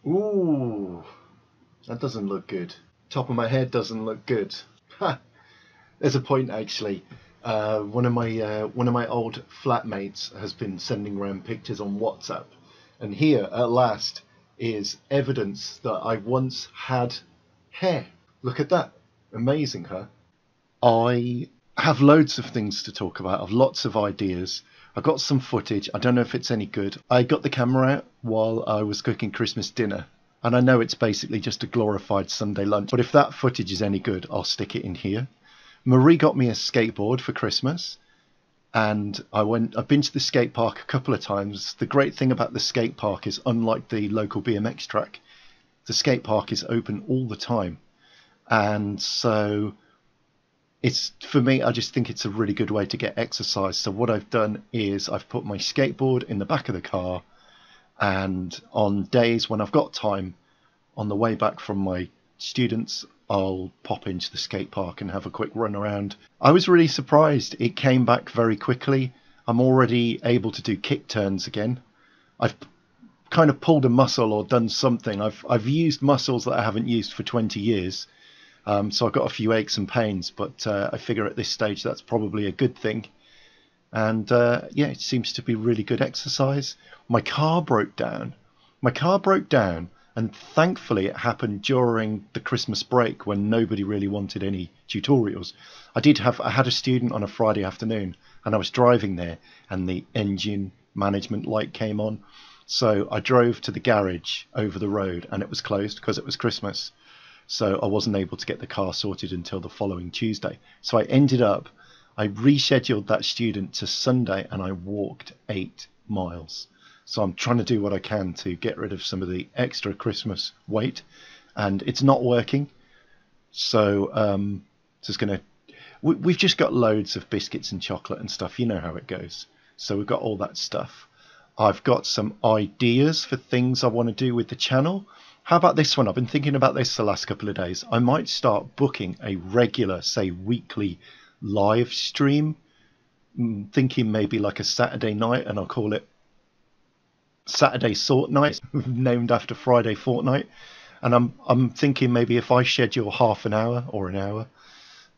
Ooh, that doesn't look good. Top of my head doesn't look good. Ha! There's a point actually. One of my old flatmates has been sending around pictures on WhatsApp, and here at last is evidence that I once had hair. Look at that. Amazing, huh? I have loads of things to talk about. I've lots of ideas. I got some footage. I don't know if it's any good. I got the camera out while I was cooking Christmas dinner. And I know it's basically just a glorified Sunday lunch. But if that footage is any good, I'll stick it in here. Marie got me a skateboard for Christmas. And I've been to the skate park a couple of times. The great thing about the skate park is, unlike the local BMX track, the skate park is open all the time. And so it's, for me, I just think it's a really good way to get exercise. So what I've done is I've put my skateboard in the back of the car, and on days when I've got time, on the way back from my students, I'll pop into the skate park and have a quick run around. I was really surprised. It came back very quickly. I'm already able to do kick turns again. I've kind of pulled a muscle or done something. I've used muscles that I haven't used for 20 years. So I've got a few aches and pains, but I figure at this stage that's probably a good thing. And yeah, it seems to be really good exercise. My car broke down. And thankfully it happened during the Christmas break when nobody really wanted any tutorials. I had a student on a Friday afternoon, and I was driving there, and the engine management light came on. So I drove to the garage over the road, and it was closed because it was Christmas. So I wasn't able to get the car sorted until the following Tuesday. So I rescheduled that student to Sunday, and I walked 8 miles. So I'm trying to do what I can to get rid of some of the extra Christmas weight, and it's not working. So we've just got loads of biscuits and chocolate and stuff. You know how it goes. So we've got all that stuff. I've got some ideas for things I want to do with the channel. How about this one? I've been thinking about this the last couple of days. I might start booking a regular, say, weekly live stream. Thinking maybe like a Saturday night, and I'll call it Saturday Sort Night, named after Friday Fortnight. And I'm thinking maybe if I schedule half an hour or an hour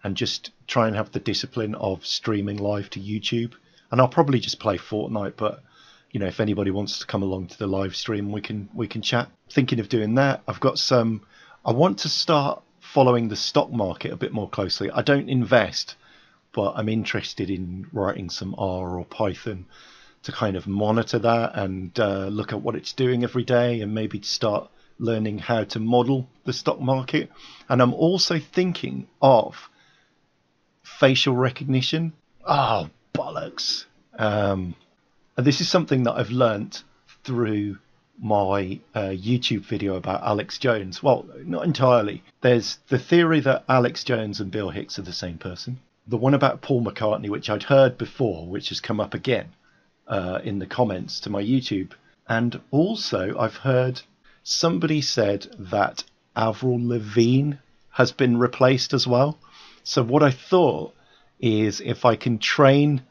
and just try and have the discipline of streaming live to YouTube. And I'll probably just play Fortnite, but you know, if anybody wants to come along to the live stream, we can chat. Thinking of doing that. I want to start following the stock market a bit more closely. I don't invest, but I'm interested in writing some R or Python to kind of monitor that and look at what it's doing every day, and maybe start learning how to model the stock market. And I'm also thinking of facial recognition. Oh, bollocks. And this is something that I've learnt through my YouTube video about Alex Jones. Well, not entirely. There's the theory that Alex Jones and Bill Hicks are the same person. The one about Paul McCartney, which I'd heard before, which has come up again in the comments to my YouTube. And also I've heard somebody said that Avril Lavigne has been replaced as well. So what I thought is, if I can train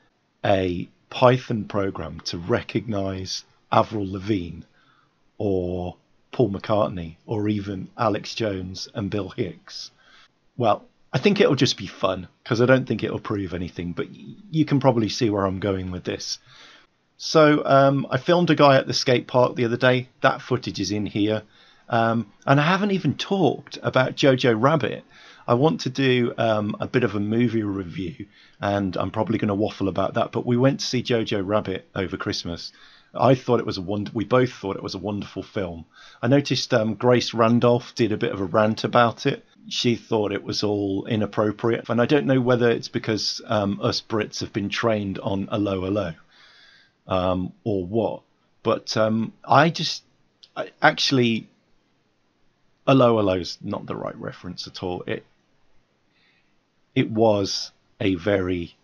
a Python program to recognize Avril Lavigne or Paul McCartney or even Alex Jones and Bill Hicks, well, I think it'll just be fun, because I don't think it'll prove anything, but you can probably see where I'm going with this. So I filmed a guy at the skate park the other day. That footage is in here. And I haven't even talked about Jojo Rabbit. I want to do a bit of a movie review, and I'm probably going to waffle about that. But we went to see Jojo Rabbit over Christmas. I thought it was we both thought it was a wonderful film. I noticed Grace Randolph did a bit of a rant about it. She thought it was all inappropriate, and I don't know whether it's because us Brits have been trained on allo or what. But actually, allo's not the right reference at all. It was a very,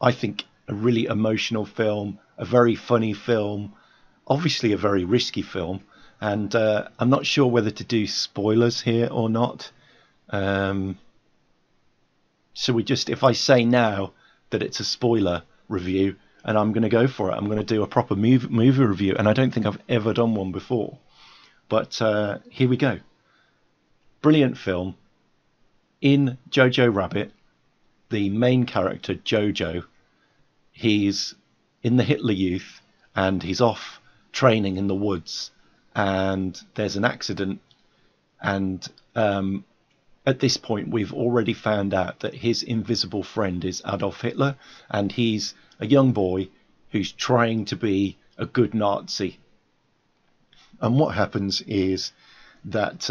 I think, a really emotional film, a very funny film, obviously a very risky film, and I'm not sure whether to do spoilers here or not. So if I say now that it's a spoiler review, and I'm going to go for it, I'm going to do a proper movie review, and I don't think I've ever done one before. But here we go. Brilliant film. In Jojo Rabbit, the main character, Jojo, he's in the Hitler Youth and he's off training in the woods, and there's an accident, and at this point we've already found out that his invisible friend is Adolf Hitler, and he's a young boy who's trying to be a good Nazi. And what happens is that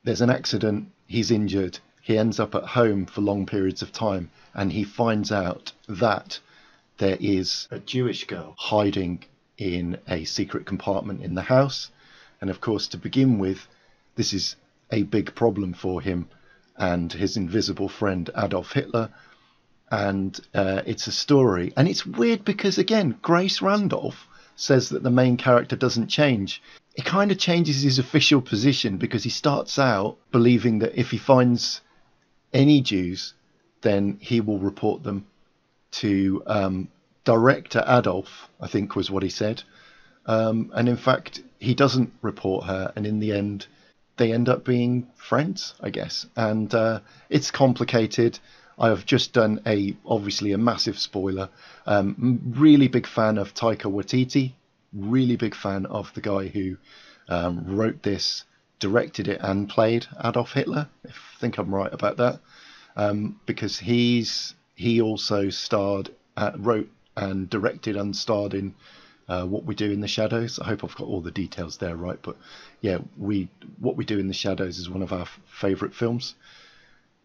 there's an accident, he's injured, he ends up at home for long periods of time, and he finds out that there is a Jewish girl hiding in a secret compartment in the house. And of course, to begin with, this is a big problem for him and his invisible friend Adolf Hitler. And it's a story, and it's weird because, again, Grace Randolph says that the main character doesn't change. It kind of changes his official position, because he starts out believing that if he finds any Jews, then he will report them to Director Adolf, I think was what he said. And in fact, he doesn't report her, and in the end, they end up being friends, I guess. And it's complicated. I have just done obviously a massive spoiler. Really big fan of Taika Waititi. Really big fan of the guy who wrote this, directed it, and played Adolf Hitler. I think I'm right about that. Because he also wrote and directed and starred in What We Do in the Shadows. I hope I've got all the details there right. But yeah, What We Do in the Shadows is one of our favourite films.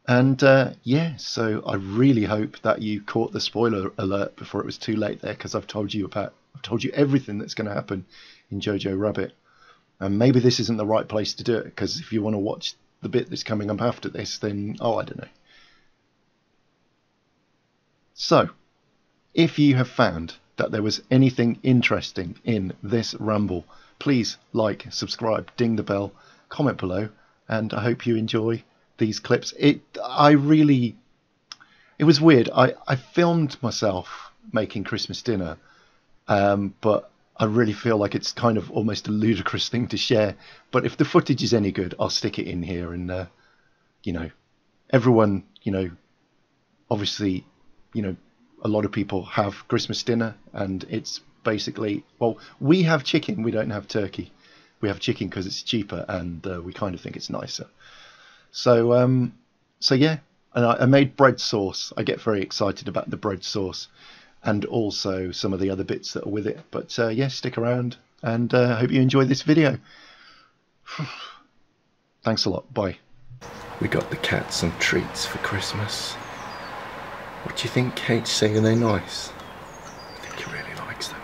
And yeah, so I really hope that you caught the spoiler alert before it was too late there, because I've told you everything that's going to happen in Jojo Rabbit. And maybe this isn't the right place to do it, because if you want to watch the bit that's coming up after this, then I don't know. So, if you have found that there was anything interesting in this ramble, please like, subscribe, ding the bell, comment below, and I hope you enjoy these clips. It was weird. I filmed myself making Christmas dinner, but I really feel like it's kind of almost a ludicrous thing to share. But if the footage is any good, I'll stick it in here. And everyone, obviously, a lot of people have Christmas dinner, and it's basically, well, we have chicken, we don't have turkey. We have chicken because it's cheaper, and we kind of think it's nicer. So yeah, and I made bread sauce. I get very excited about the bread sauce, and also some of the other bits that are with it. But yeah, stick around, and I hope you enjoy this video. Thanks a lot. Bye. We got the cat some treats for Christmas. What do you think, Kate's saying? Are they nice? I think he really likes them.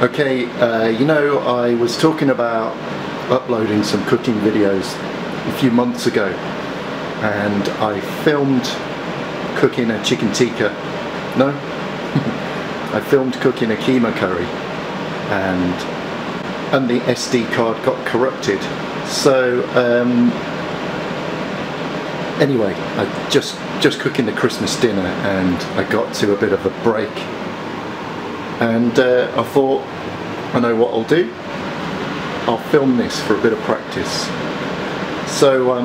Okay, I was talking about uploading some cooking videos a few months ago, and I filmed cooking a chicken tikka. No? I filmed cooking a keema curry, and the SD card got corrupted. So anyway, I just cooking the Christmas dinner, and I got to a bit of a break. And I thought, I know what I'll do. I'll film this for a bit of practice. So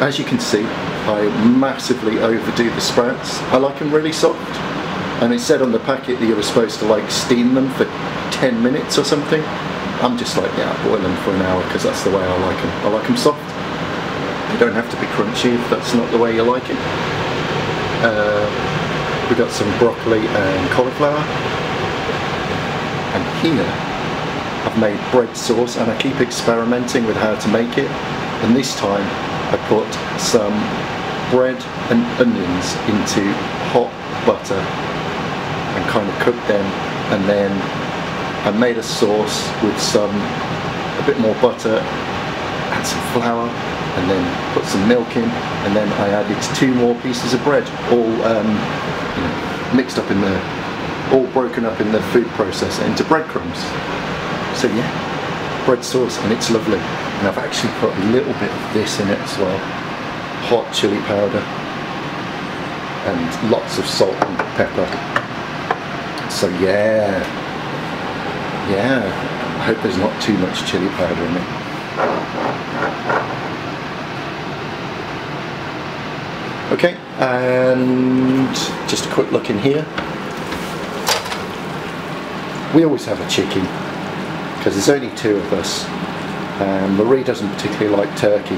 as you can see, I massively overdo the sprouts. I like them really soft. And it said on the packet that you were supposed to like steam them for 10 minutes or something. I'm just like, yeah, boil them for an hour because that's the way I like them. I like them soft. They don't have to be crunchy if that's not the way you like it. We got some broccoli and cauliflower. And here I've made bread sauce, and I keep experimenting with how to make it. And this time I put some bread and onions into hot butter and kind of cooked them, and then I made a sauce with a bit more butter and some flour, and then put some milk in, and then I added 2 more pieces of bread, all mixed up in all broken up in the food processor into breadcrumbs. So yeah, bread sauce, and it's lovely. And I've actually put a little bit of this in it as well. Hot chili powder. And lots of salt and pepper. So yeah. I hope there's not too much chili powder in it. Okay, and just a quick look in here. We always have a chicken because there's only 2 of us. Marie doesn't particularly like turkey,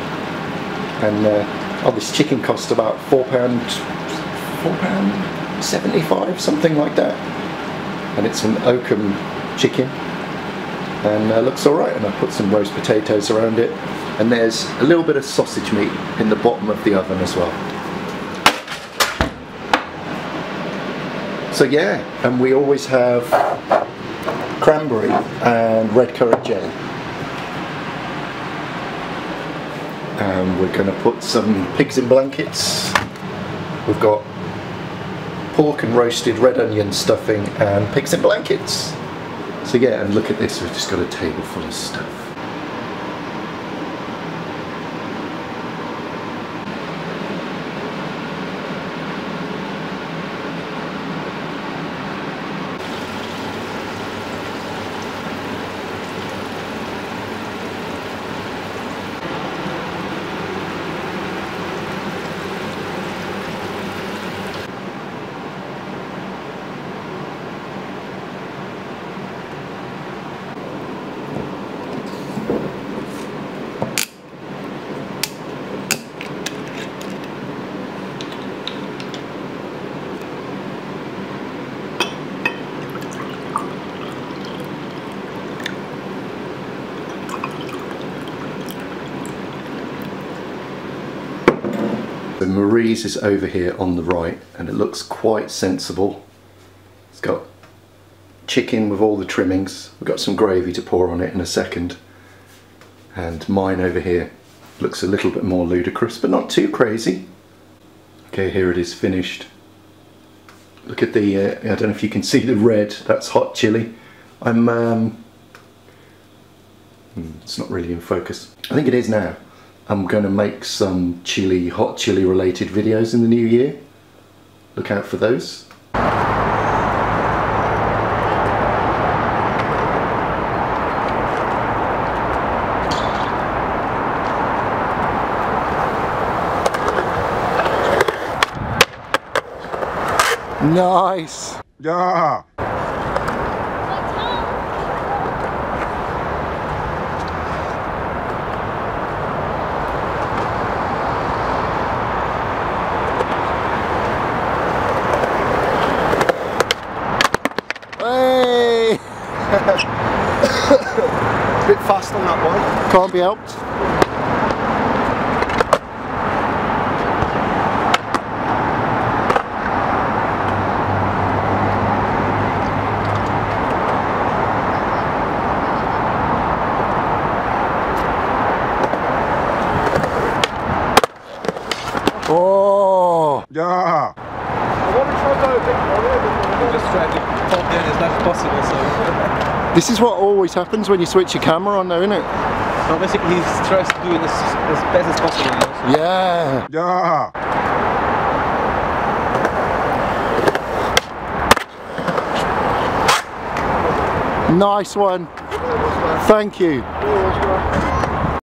and this chicken cost about £4.75, something like that. And it's an Oakham chicken, and looks alright. And I put some roast potatoes around it, and there's a little bit of sausage meat in the bottom of the oven as well. So yeah, and we always have cranberry and red currant jelly. And we're going to put some pigs in blankets. We've got pork and roasted red onion stuffing and pigs in blankets. So yeah, and look at this, we've just got a table full of stuff. So Marie's is over here on the right, and it looks quite sensible. It's got chicken with all the trimmings. We've got some gravy to pour on it in a second. And mine over here looks a little bit more ludicrous, but not too crazy. Okay, here it is finished. Look at the, I don't know if you can see the red, that's hot chili. It's not really in focus. I think it is now. I'm going to make some hot chili related videos in the new year. Look out for those. Nice! Yeah! A bit fast on that one. Can't be helped. Oh! Yeah! I want to try to go a bit more. I'm just trying to pop in as much as possible, so... This is what always happens when you switch your camera on, though, isn't it? So basically, he tries to do it as best as possible. You know, so. Yeah. Yeah. Nice one. Thank you.